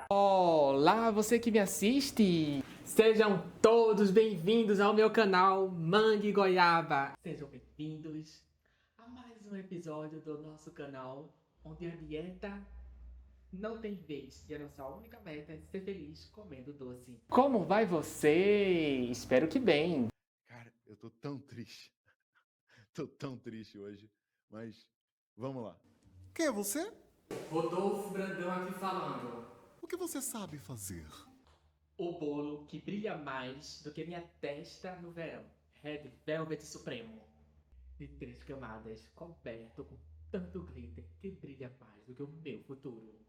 Olá, você que me assiste! Sejam todos bem-vindos ao meu canal Mangue Goiaba! Sejam bem-vindos a mais um episódio do nosso canal, onde a dieta não tem vez e a nossa única meta é ser feliz comendo doce. Como vai você? Espero que bem! Cara, eu tô tão triste. Tô tão triste hoje. Mas vamos lá. Quem é você? Rodolfo Brandão aqui falando. O que você sabe fazer? O bolo que brilha mais do que minha testa no verão. Red Velvet Supremo. De 3 camadas, coberto com tanto glitter que brilha mais do que o meu futuro.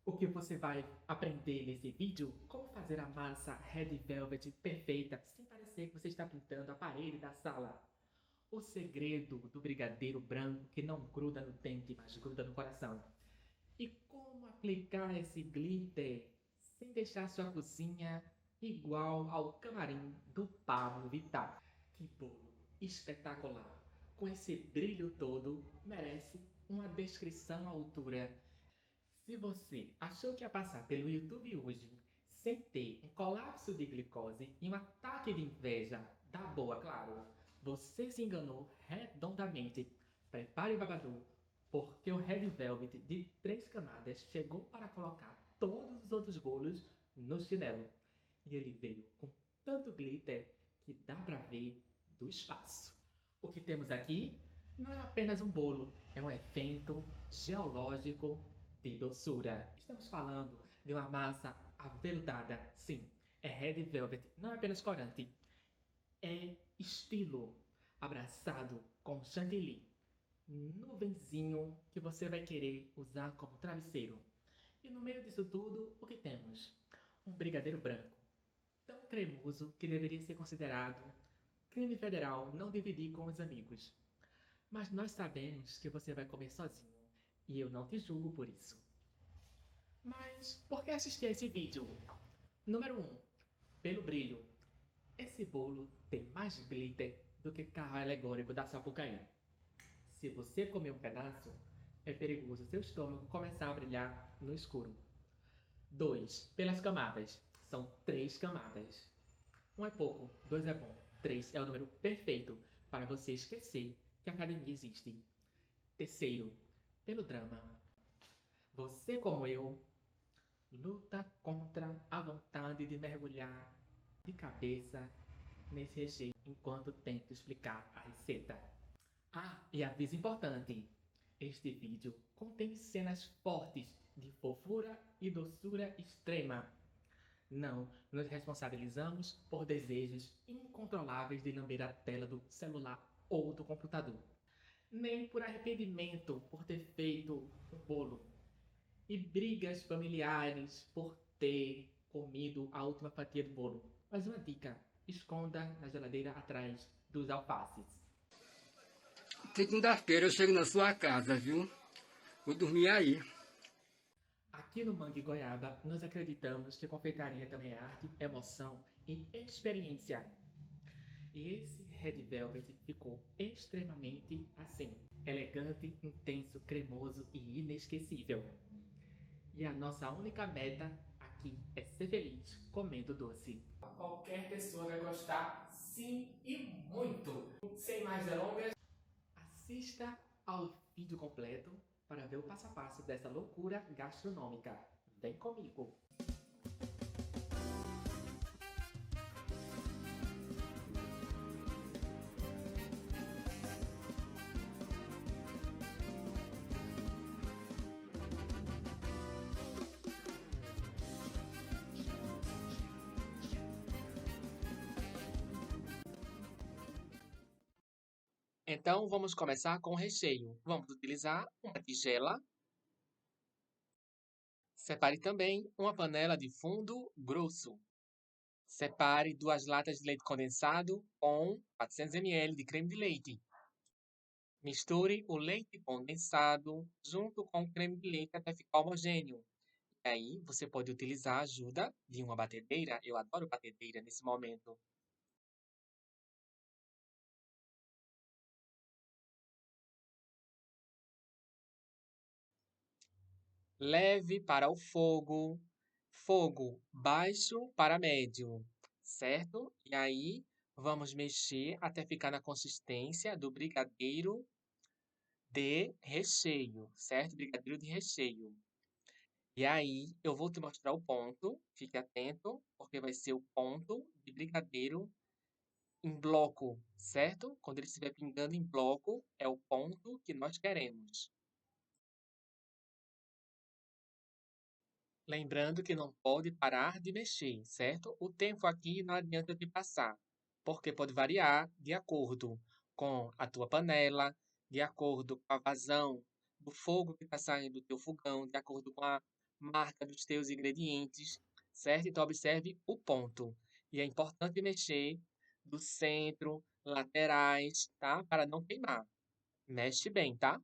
O que você vai aprender nesse vídeo? Como fazer a massa Red Velvet perfeita sem parecer que você está pintando a parede da sala. O segredo do brigadeiro branco que não gruda no dente, mas gruda no coração. E como aplicar esse glitter sem deixar sua cozinha igual ao camarim do Pablo Vittar. Que bolo espetacular! Com esse brilho todo, merece uma descrição à altura. Se você achou que ia passar pelo YouTube hoje sem ter um colapso de glicose e um ataque de inveja da boa, claro, você se enganou redondamente. Prepare o babadu, porque o Red Velvet de 3 camadas chegou para colocar todos os outros bolos no chinelo. E ele veio com tanto glitter que dá para ver do espaço. O que temos aqui não é apenas um bolo, é um evento geológico de doçura. Estamos falando de uma massa aveludada. Sim, é Red Velvet, não é apenas corante. É estilo abraçado com chantilly. Nuvenzinho que você vai querer usar como travesseiro. E no meio disso tudo, o que temos? Um brigadeiro branco. Tão cremoso que deveria ser considerado crime federal não dividir com os amigos. Mas nós sabemos que você vai comer sozinho. E eu não te julgo por isso. Mas por que assistir a esse vídeo? Número 1. Pelo brilho. Esse bolo tem mais glitter do que carro alegórico da Sapucaí. Se você comer um pedaço, é perigoso seu estômago começar a brilhar no escuro. 2. Pelas camadas. São 3 camadas. 1 é pouco, 2 é bom, 3 é o número perfeito para você esquecer que a academia existe. Terceiro, pelo drama. Você, como eu, luta contra a vontade de mergulhar de cabeça nesse recheio enquanto tento explicar a receita. Ah, e aviso importante: este vídeo contém cenas fortes de fofura e doçura extrema. Não nos responsabilizamos por desejos incontroláveis de lamber a tela do celular ou do computador, nem por arrependimento por ter feito um bolo, e brigas familiares por ter comido a última fatia do bolo. Mas uma dica: esconda na geladeira atrás dos alfaces. Segunda-feira eu chego na sua casa, viu? Vou dormir aí. Aqui no Mangue Goiaba, nós acreditamos que confeitaria também é arte, emoção e experiência. E esse Red Velvet ficou extremamente assim, elegante, intenso, cremoso e inesquecível. E a nossa única meta aqui é ser feliz comendo doce. Qualquer pessoa vai gostar, sim e muito. Sem mais delongas, assista ao vídeo completo para ver o passo a passo dessa loucura gastronômica. Vem comigo! Então, vamos começar com o recheio. Vamos utilizar uma tigela. Separe também uma panela de fundo grosso. Separe 2 latas de leite condensado com 400 ml de creme de leite. Misture o leite condensado junto com o creme de leite até ficar homogêneo. E aí, você pode utilizar a ajuda de uma batedeira. Eu adoro batedeira nesse momento. Leve para o fogo fogo baixo para médio, certo? E aí vamos mexer até ficar na consistência do brigadeiro de recheio, certo? Brigadeiro de recheio. E aí eu vou te mostrar o ponto, fique atento, porque vai ser o ponto de brigadeiro em bloco, certo? Quando ele estiver pingando em bloco, é o ponto que nós queremos. Lembrando que não pode parar de mexer, certo? O tempo aqui não adianta eu te passar, porque pode variar de acordo com a tua panela, de acordo com a vazão do fogo que está saindo do teu fogão, de acordo com a marca dos teus ingredientes, certo? Então observe o ponto. E é importante mexer do centro, laterais, tá? Para não queimar. Mexe bem, tá?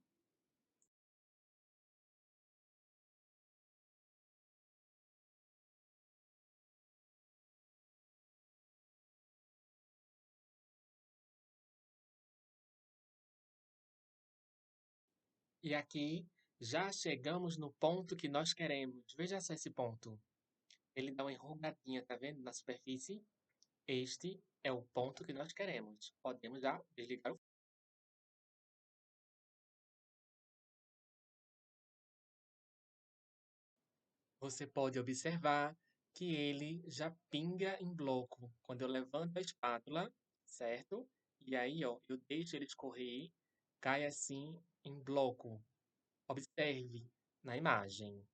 E aqui já chegamos no ponto que nós queremos. Veja só esse ponto. Ele dá uma enrugadinha, tá vendo? Na superfície. Este é o ponto que nós queremos. Podemos já desligar o fogo. Você pode observar que ele já pinga em bloco. Quando eu levanto a espátula, certo? E aí, ó, eu deixo ele escorrer, cai assim em bloco. Observe na imagem.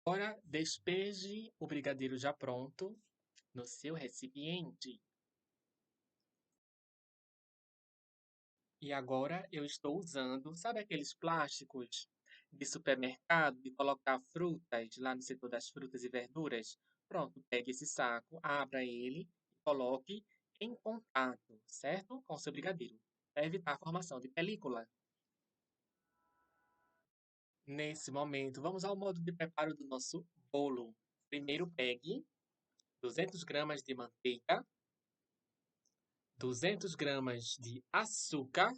Agora, despeje o brigadeiro já pronto no seu recipiente. E agora eu estou usando, sabe aqueles plásticos de supermercado de colocar frutas lá no setor das frutas e verduras? Pronto, pegue esse saco, abra ele e coloque em contato, certo? Com o seu brigadeiro, para evitar a formação de película. Nesse momento, vamos ao modo de preparo do nosso bolo. Primeiro, pegue 200 gramas de manteiga, 200 gramas de açúcar,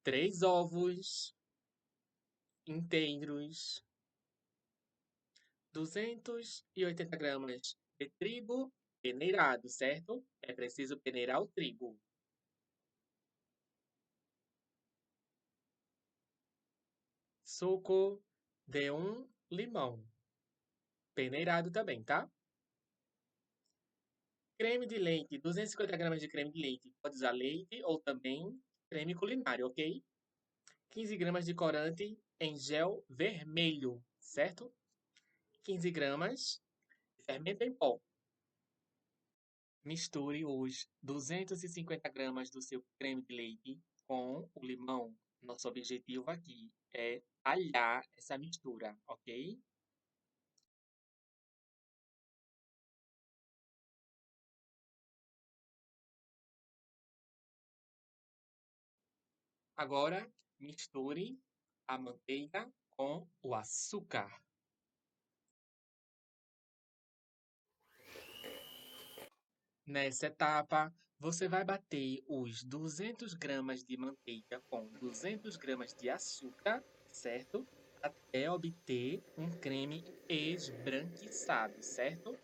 3 ovos inteiros, 280 gramas de trigo peneirado, certo? É preciso peneirar o trigo. Suco de um limão, peneirado também, tá? Creme de leite, 250 gramas de creme de leite. Pode usar leite ou também creme culinário, ok? 15 gramas de corante em gel vermelho, certo? 15 gramas de fermento em pó. Misture os 250 gramas do seu creme de leite com o limão. Nosso objetivo aqui é talhar essa mistura, ok? Agora, misture a manteiga com o açúcar. Nessa etapa, você vai bater os 200 gramas de manteiga com 200 gramas de açúcar, certo? Até obter um creme esbranquiçado, certo?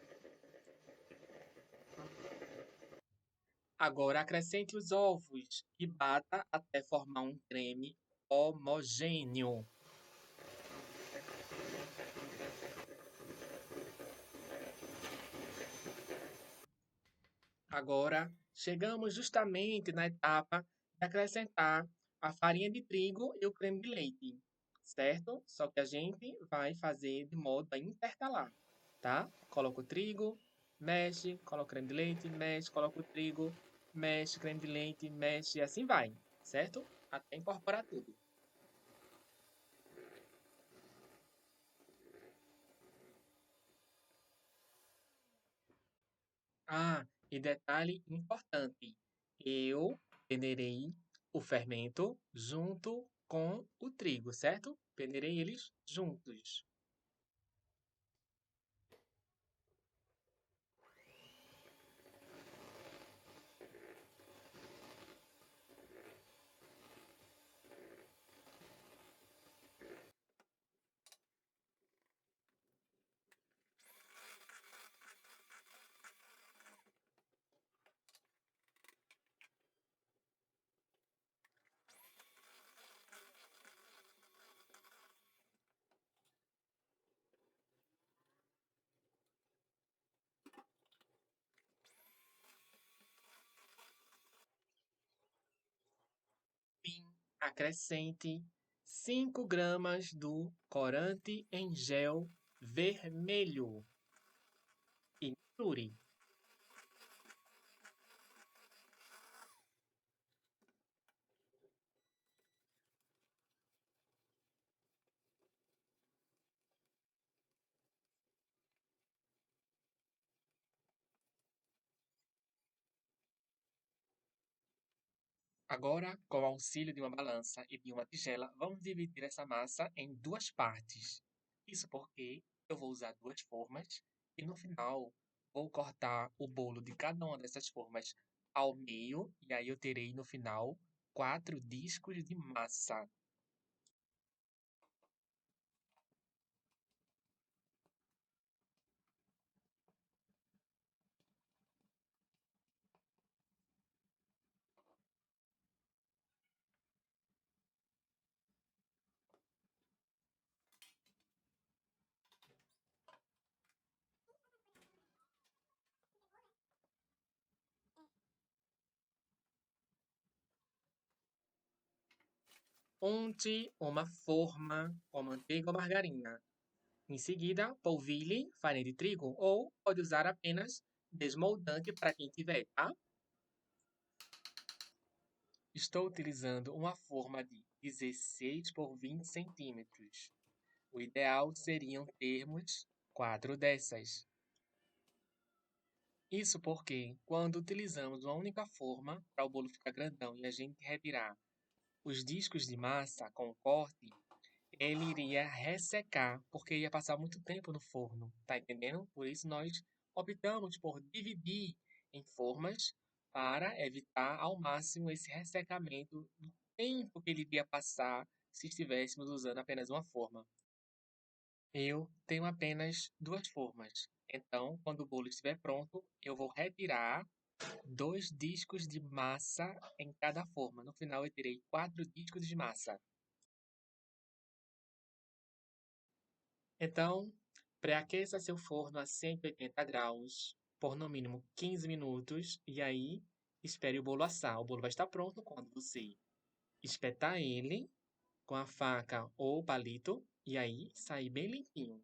Agora acrescente os ovos e bata até formar um creme homogêneo. Agora chegamos justamente na etapa de acrescentar a farinha de trigo e o creme de leite, certo? Só que a gente vai fazer de modo a intercalar, tá? Coloca o trigo, mexe, coloca o creme de leite, mexe, coloca o trigo, mexe, creme de leite, mexe e assim vai, certo? Até incorporar tudo. Ah, e detalhe importante, eu peneirei o fermento junto com o trigo, certo? Peneirei eles juntos. acrescente 5 gramas do corante em gel vermelho e misture. Agora, com o auxílio de uma balança e de uma tigela, vamos dividir essa massa em 2 partes. Isso porque eu vou usar 2 formas e no final vou cortar o bolo de cada uma dessas formas ao meio e aí eu terei no final 4 discos de massa. Unte uma forma com manteiga ou margarina. Em seguida, polvilhe farinha de trigo ou pode usar apenas desmoldante para quem tiver, tá? Estou utilizando uma forma de 16 por 20 centímetros. O ideal seriam termos 4 dessas. Isso porque, quando utilizamos uma única forma para o bolo ficar grandão e a gente retirar os discos de massa com o corte, ele iria ressecar, porque ia passar muito tempo no forno, tá entendendo? Por isso nós optamos por dividir em formas para evitar ao máximo esse ressecamento do tempo que ele iria passar se estivéssemos usando apenas uma forma. Eu tenho apenas 2 formas. Então, quando o bolo estiver pronto, eu vou retirar 2 discos de massa em cada forma. No final, eu terei 4 discos de massa. Então, pré-aqueça seu forno a 180 graus por no mínimo 15 minutos e aí espere o bolo assar. O bolo vai estar pronto quando você espetar ele com a faca ou palito e aí sair bem limpinho.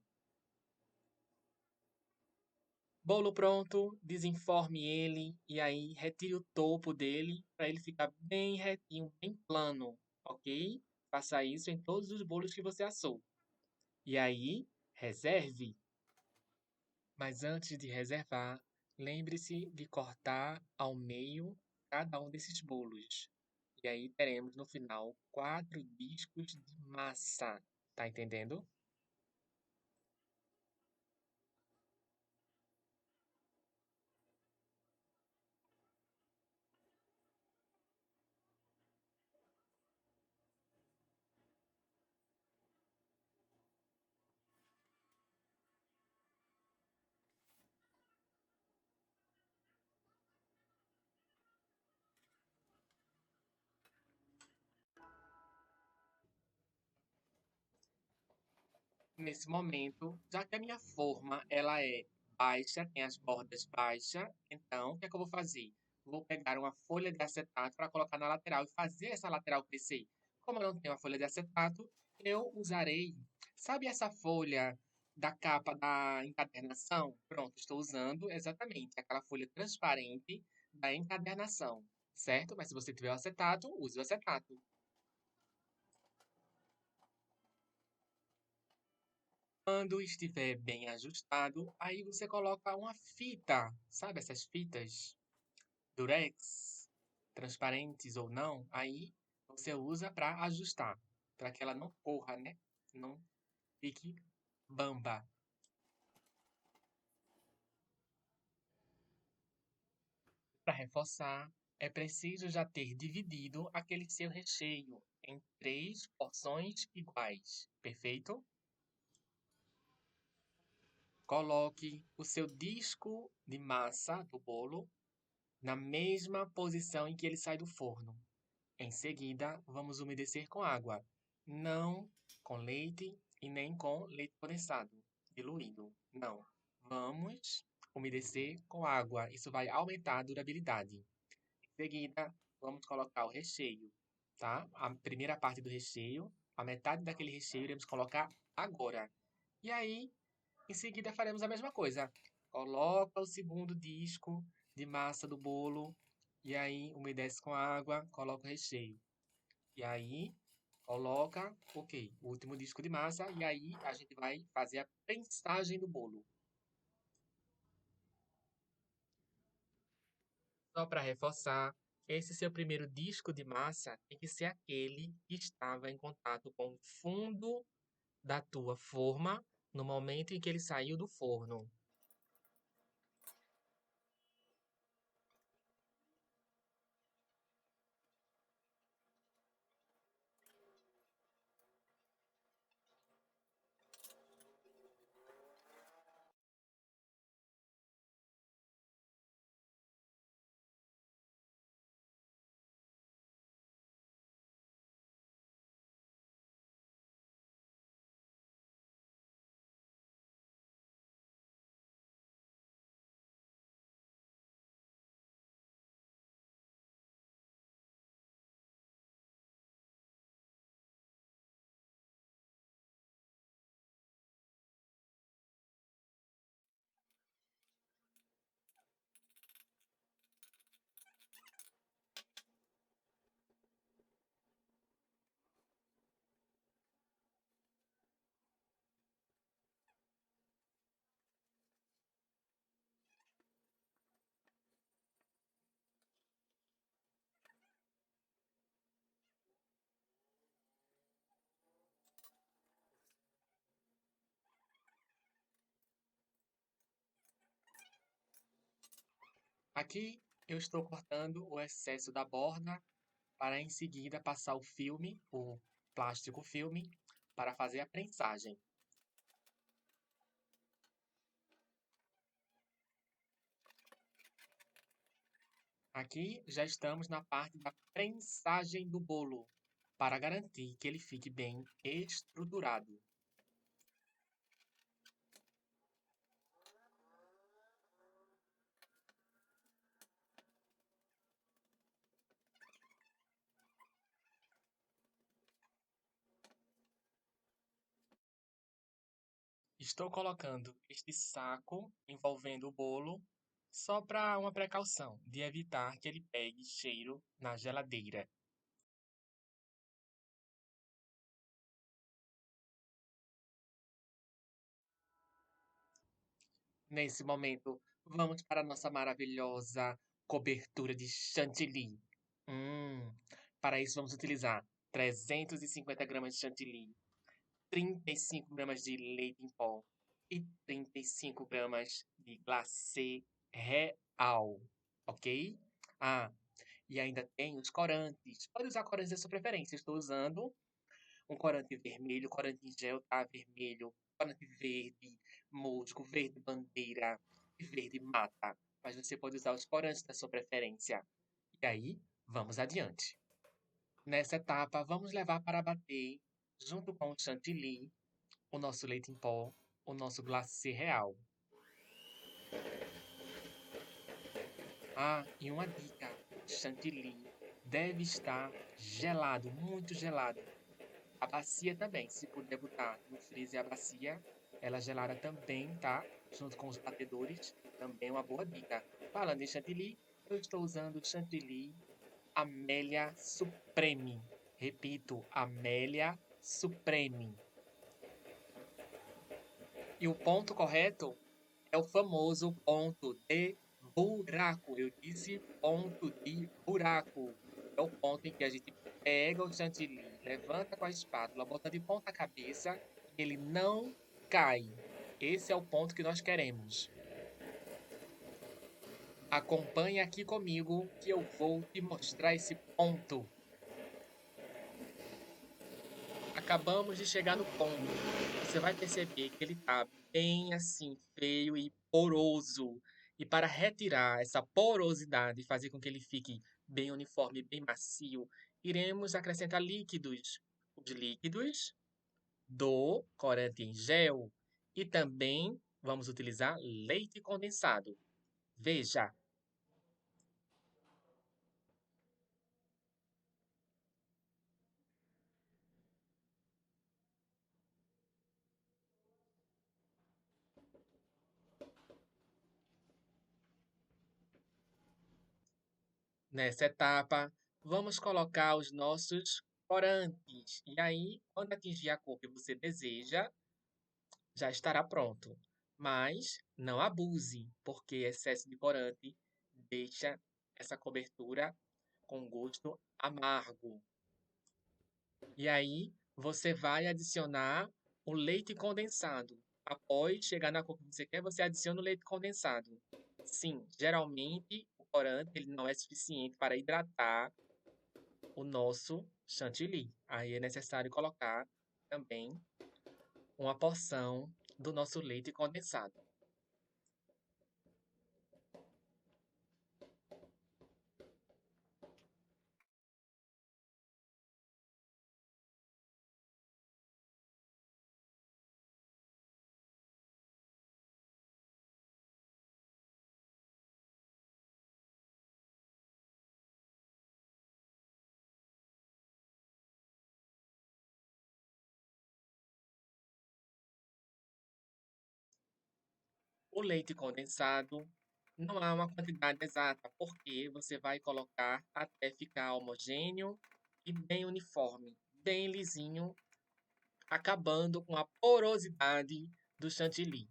Bolo pronto, desenforme ele e aí retire o topo dele para ele ficar bem retinho, bem plano, ok? Faça isso em todos os bolos que você assou. E aí, reserve. Mas antes de reservar, lembre-se de cortar ao meio cada um desses bolos. E aí teremos no final 4 discos de massa. Tá entendendo? Nesse momento, já que a minha forma ela é baixa, tem as bordas baixas, então o que é que eu vou fazer? Vou pegar uma folha de acetato para colocar na lateral e fazer essa lateral crescer. Como eu não tenho a folha de acetato, eu usarei, sabe essa folha da capa da encadernação? Pronto, estou usando exatamente aquela folha transparente da encadernação, certo? Mas se você tiver o acetato, use o acetato. Quando estiver bem ajustado, aí você coloca uma fita, sabe essas fitas Durex, transparentes ou não? Aí você usa para ajustar, para que ela não corra, né? Não fique bamba. Para reforçar, é preciso já ter dividido aquele seu recheio em 3 porções iguais, perfeito? Coloque o seu disco de massa do bolo na mesma posição em que ele sai do forno. Em seguida, vamos umedecer com água, não com leite e nem com leite condensado, diluído. Não. Vamos umedecer com água. Isso vai aumentar a durabilidade. Em seguida, vamos colocar o recheio. tá? A primeira parte do recheio, a metade daquele recheio iremos colocar agora. E aí, em seguida, faremos a mesma coisa. Coloca o segundo disco de massa do bolo, e aí umedece com água, coloca o recheio. E aí, coloca, ok, o último disco de massa, e aí a gente vai fazer a prensagem do bolo. Só para reforçar, esse seu primeiro disco de massa tem que ser aquele que estava em contato com o fundo da tua forma no momento em que ele saiu do forno. Aqui eu estou cortando o excesso da borda para em seguida passar o filme, o plástico filme, para fazer a prensagem. Aqui já estamos na parte da prensagem do bolo, para garantir que ele fique bem estruturado. Estou colocando este saco envolvendo o bolo só para uma precaução de evitar que ele pegue cheiro na geladeira. Nesse momento, vamos para a nossa maravilhosa cobertura de chantilly. Para isso, vamos utilizar 350 gramas de chantilly, 35 gramas de leite em pó e 35 gramas de glacê real, ok? E ainda tem os corantes. Pode usar corantes da sua preferência. Estou usando um corante vermelho, corante em gel, tá? Vermelho, corante verde, musgo, verde bandeira e verde mata. Mas você pode usar os corantes da sua preferência. E aí, vamos adiante. Nessa etapa, vamos levar para bater, junto com o chantilly, o nosso leite em pó, o nosso glacê real. E uma dica: chantilly deve estar gelado, muito gelado. A bacia também, se puder botar no freezer a bacia, ela gelada também, tá? Junto com os batedores, também é uma boa dica. Falando em chantilly, eu estou usando chantilly Amélia Supreme. Repito, Amélia Supreme. E o ponto correto é o famoso ponto de buraco. Eu disse ponto de buraco. É o ponto em que a gente pega o chantilly, levanta com a espátula, bota de ponta cabeça e ele não cai. Esse é o ponto que nós queremos. Acompanhe aqui comigo que eu vou te mostrar esse ponto. Acabamos de chegar no ponto. Você vai perceber que ele está bem assim, feio e poroso. E para retirar essa porosidade e fazer com que ele fique bem uniforme, bem macio, iremos acrescentar líquidos. Os líquidos do corante em gel e também vamos utilizar leite condensado. Veja. Nessa etapa, vamos colocar os nossos corantes. E aí, quando atingir a cor que você deseja, já estará pronto. Mas não abuse, porque excesso de corante deixa essa cobertura com gosto amargo. E aí, você vai adicionar o leite condensado. Após chegar na cor que você quer, você adiciona o leite condensado. Sim, geralmente o corante ele não é suficiente para hidratar o nosso chantilly. Aí é necessário colocar também uma porção do nosso leite condensado. O leite condensado não há uma quantidade exata, porque você vai colocar até ficar homogêneo e bem uniforme, bem lisinho, acabando com a porosidade do chantilly.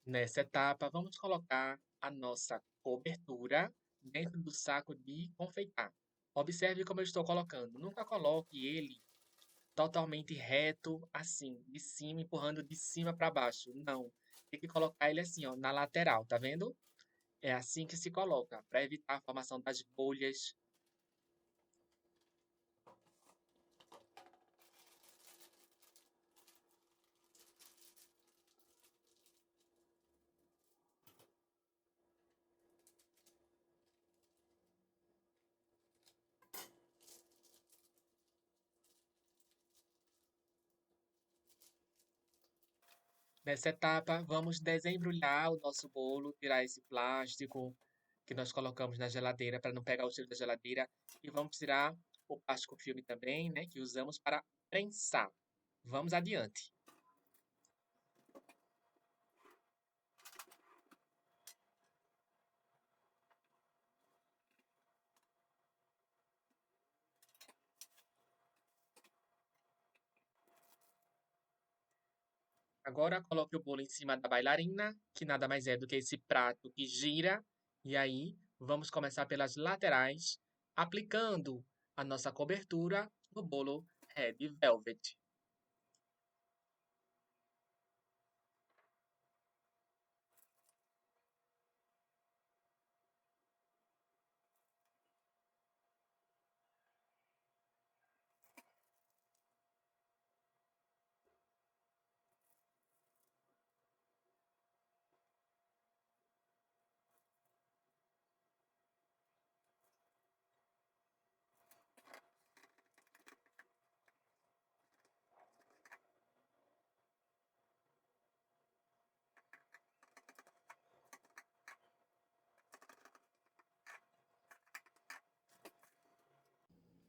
Nessa etapa, vamos colocar a nossa cobertura dentro do saco de confeitar. Observe como eu estou colocando. Nunca coloque ele totalmente reto, assim, de cima, empurrando de cima para baixo. Não. Tem que colocar ele assim, ó, na lateral, tá vendo? É assim que se coloca, para evitar a formação das bolhas. Nessa etapa, vamos desembrulhar o nosso bolo, tirar esse plástico que nós colocamos na geladeira para não pegar o cheiro da geladeira. E vamos tirar o plástico filme também, né, que usamos para prensar. Vamos adiante. Agora coloque o bolo em cima da bailarina, que nada mais é do que esse prato que gira. E aí, vamos começar pelas laterais, aplicando a nossa cobertura no bolo Red Velvet.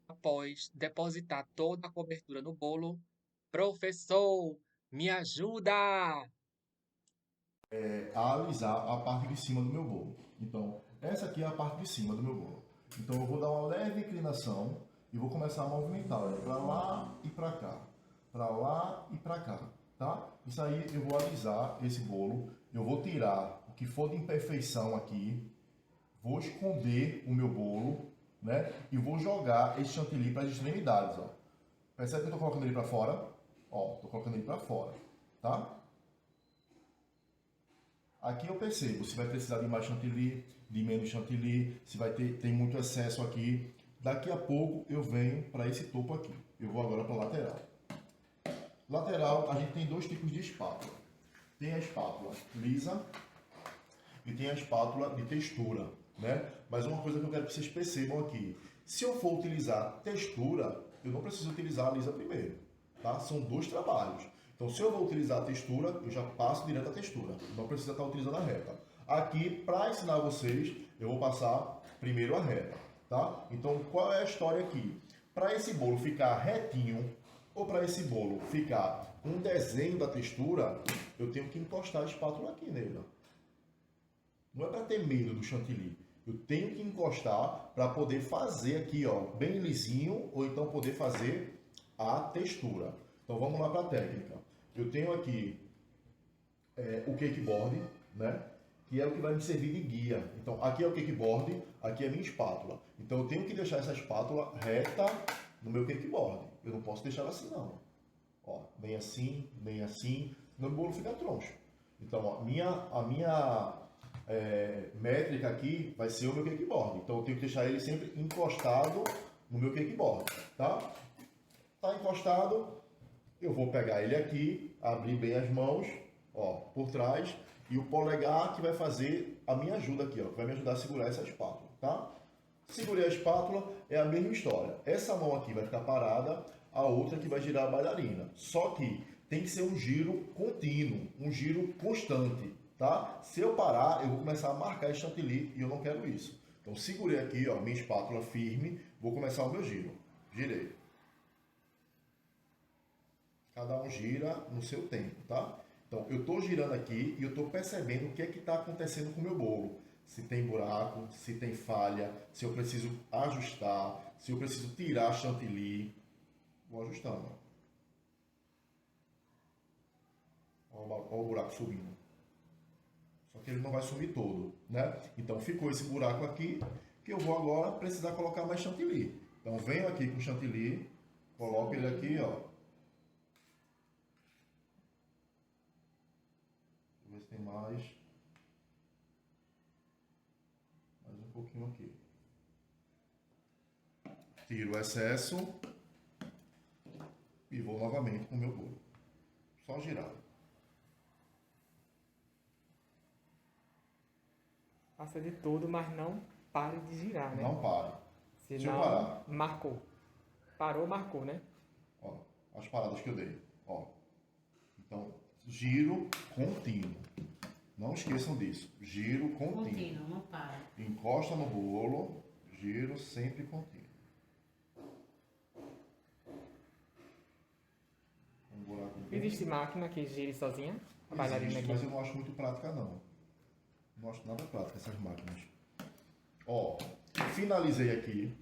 Após depositar toda a cobertura no bolo, professor, me ajuda! A alisar a parte de cima do meu bolo. Então, essa aqui é a parte de cima do meu bolo. Então, eu vou dar uma leve inclinação e vou começar a movimentar para lá e para cá, para lá e para cá, tá? Isso aí eu vou alisar esse bolo, eu vou tirar o que for de imperfeição aqui, vou esconder o meu bolo, né? E vou jogar esse chantilly para as extremidades, ó. Percebe que eu tô colocando ele para fora? Ó, tô colocando ele para fora, tá? Aqui eu percebo se vai precisar de mais chantilly, de menos chantilly, se vai ter tem muito excesso aqui. Daqui a pouco eu venho para esse topo aqui. Eu vou agora para a lateral. Lateral, a gente tem dois tipos de espátula. Tem a espátula lisa e tem a espátula de textura, né? Mas uma coisa que eu quero que vocês percebam aqui. Se eu for utilizar textura, eu não preciso utilizar a lisa primeiro, tá? São dois trabalhos. Então, se eu vou utilizar a textura, eu já passo direto a textura. Não precisa estar utilizando a reta. Aqui, para ensinar vocês, eu vou passar primeiro a reta, tá? Então, qual é a história aqui? Para esse bolo ficar retinho, ou para esse bolo ficar um desenho da textura, eu tenho que encostar a espátula aqui nele. Não é para ter medo do chantilly. Eu tenho que encostar para poder fazer aqui, ó, bem lisinho, ou então poder fazer a textura. Então vamos lá para a técnica. Eu tenho aqui o cake board, né? Que é o que vai me servir de guia. Então aqui é o cake board, aqui é a minha espátula. Então eu tenho que deixar essa espátula reta no meu cake board. Eu não posso deixar ela assim não. Ó, nem assim, senão o bolo fica troncho. Então ó, a minha métrica aqui vai ser o meu cake board. Então eu tenho que deixar ele sempre encostado no meu cake board, tá? Tá encostado, eu vou pegar ele aqui, abrir bem as mãos, ó, por trás, e o polegar que vai fazer a minha ajuda aqui, ó, que vai me ajudar a segurar essa espátula, tá? Segurei a espátula, é a mesma história. Essa mão aqui vai ficar parada, a outra que vai girar a bailarina. Só que tem que ser um giro contínuo, um giro constante, tá? Se eu parar, eu vou começar a marcar esse chantilly e eu não quero isso. Então segurei aqui, ó, minha espátula firme, vou começar o meu giro. Girei. Cada um gira no seu tempo, tá? Então, eu estou girando aqui e eu estou percebendo o que é que está acontecendo com o meu bolo. Se tem buraco, se tem falha, se eu preciso ajustar, se eu preciso tirar chantilly. Vou ajustando. Olha o buraco subindo. Só que ele não vai sumir todo, né? Então, ficou esse buraco aqui, que eu vou agora precisar colocar mais chantilly. Então, venho aqui com o chantilly, coloco ele aqui, ó. Tem mais um pouquinho aqui. Tiro o excesso e vou novamente com o meu bolo. Só girar. Faça de tudo, mas não pare de girar, né? Não pare. Senão, Deixa eu parar. marcou. Parou, marcou, né? Ó, as paradas que eu dei. Ó. Então, giro contínuo. Não esqueçam disso. Giro contínuo. Contínuo, não para. Encosta no bolo, giro sempre contínuo. Um buraco bem... Existe máquina que gire sozinha? A bailarina Existe, aqui. mas eu não acho muito prática, não. Não acho nada prática essas máquinas. Ó, finalizei aqui.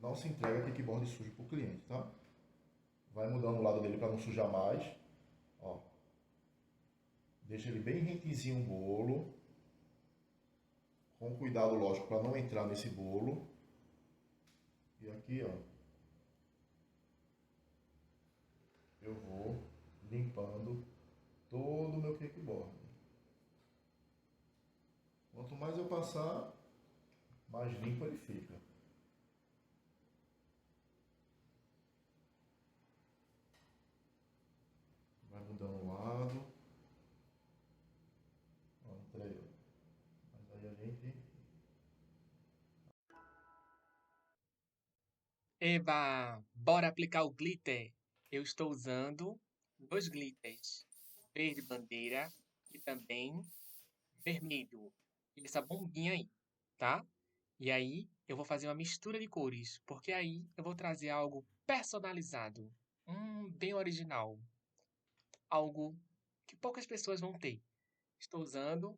Não se entrega kickboard sujo pro cliente, tá? Vai mudando o lado dele para não sujar mais. Ó. Deixa ele bem rentezinho o bolo. Com cuidado, lógico, para não entrar nesse bolo. E aqui, ó. Eu vou limpando todo o meu kickboard. Quanto mais eu passar, mais limpo ele fica. Vai mudando o lado. Ó, entrei, ó. Mas aí a gente... Eba, bora aplicar o glitter. Eu estou usando 2 glitters, verde bandeira e também vermelho. E essa bombinha aí, tá? E aí eu vou fazer uma mistura de cores, porque aí eu vou trazer algo personalizado, bem original, algo que poucas pessoas vão ter. Estou usando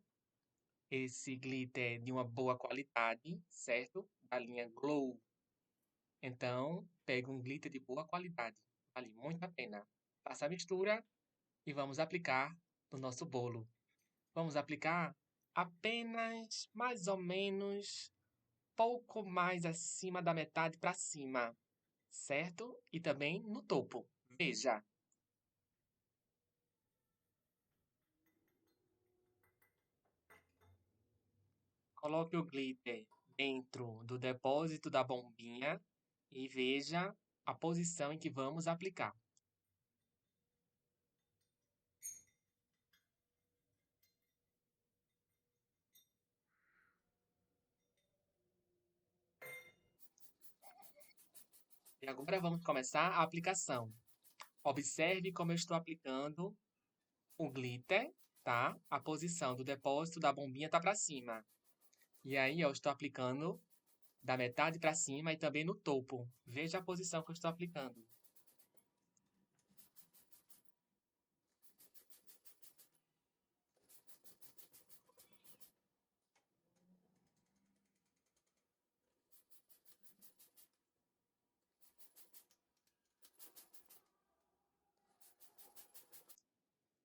esse glitter de uma boa qualidade, certo? Da linha Glow. Então, pega um glitter de boa qualidade. Vale muito a pena. Faça a mistura e vamos aplicar no nosso bolo. Vamos aplicar apenas mais ou menos pouco mais acima da metade para cima, certo? E também no topo. Veja. Coloque o glitter dentro do depósito da bombinha e veja a posição em que vamos aplicar. E agora vamos começar a aplicação. Observe como eu estou aplicando o glitter, tá? A posição do depósito da bombinha está para cima. E aí eu estou aplicando da metade para cima e também no topo. Veja a posição que eu estou aplicando.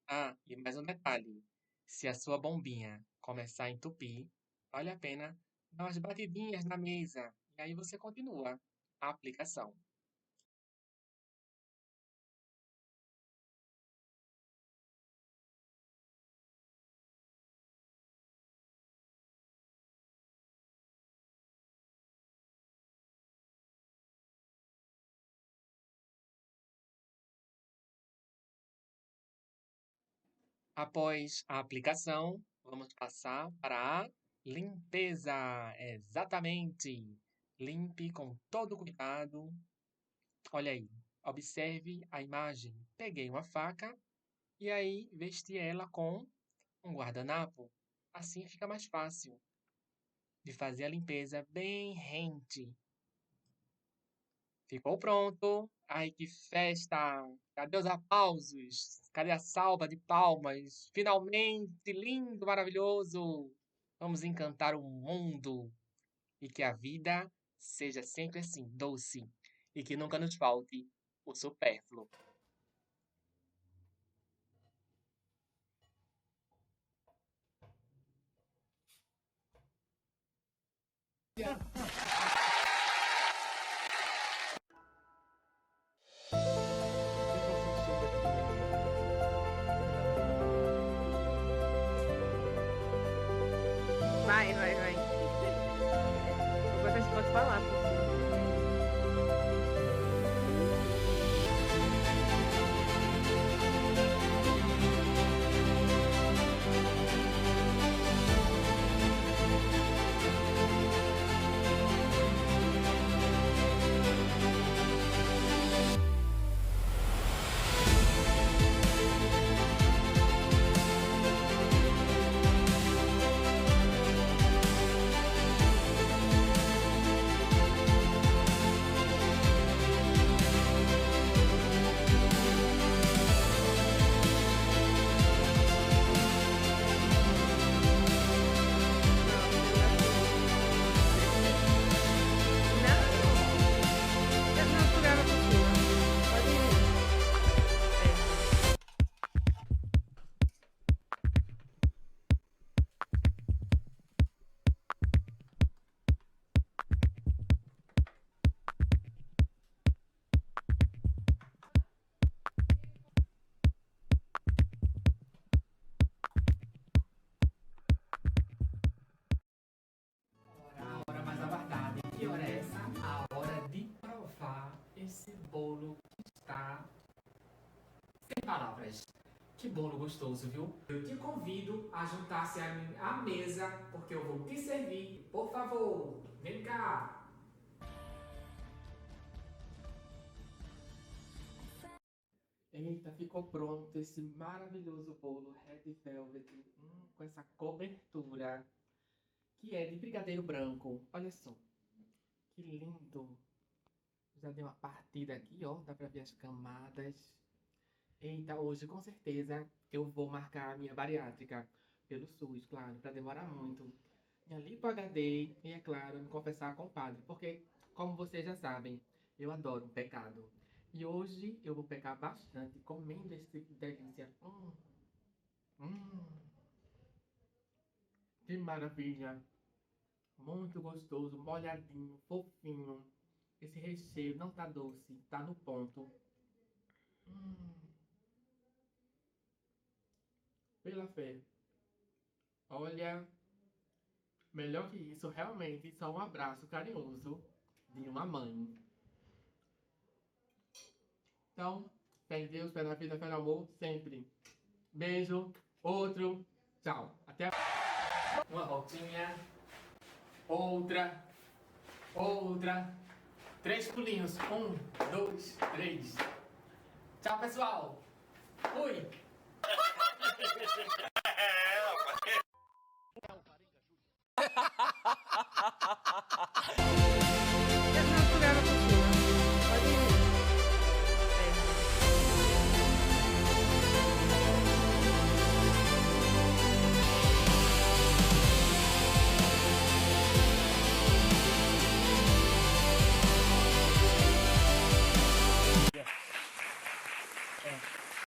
Ah, e mais um detalhe. Se a sua bombinha começar a entupir, vale a pena dar umas batidinhas na mesa. E aí você continua a aplicação. Após a aplicação, vamos passar para a limpeza. Exatamente. Limpe com todo cuidado. Olha aí, observe a imagem. Peguei uma faca e aí vesti ela com um guardanapo. Assim fica mais fácil de fazer a limpeza bem rente. Ficou pronto. Ai, que festa! Cadê os aplausos? Cadê a salva de palmas? Finalmente, lindo, maravilhoso! Vamos encantar o mundo e que a vida seja sempre assim, doce, e que nunca nos falte o supérfluo. Vai. Vou ver se pode falar. esse bolo que está sem palavras. Que bolo gostoso, viu? Eu te convido a juntar-se a mim à mesa, porque eu vou te servir. Por favor, vem cá. Eita, ficou pronto esse maravilhoso bolo Red Velvet com essa cobertura que é de brigadeiro branco. Olha só, que lindo. Já dei uma partida aqui, ó, dá pra ver as camadas. Eita, hoje com certeza eu vou marcar a minha bariátrica pelo SUS, claro, pra demorar muito. Minha lipo HD e, é claro, me confessar com o padre, porque, como vocês já sabem, eu adoro um pecado. E hoje eu vou pecar bastante comendo esse tipo de delícia. Que maravilha! Muito gostoso, molhadinho, fofinho. Esse recheio não tá doce, tá no ponto. Pela fé. Olha, melhor que isso, realmente, só um abraço carinhoso de uma mãe. Então, fé em Deus, fé na vida, fé no amor, sempre. Beijo, outro, tchau. Até uma voltinha, outra, 3 pulinhos, 1, 2, 3. Tchau, pessoal. Fui.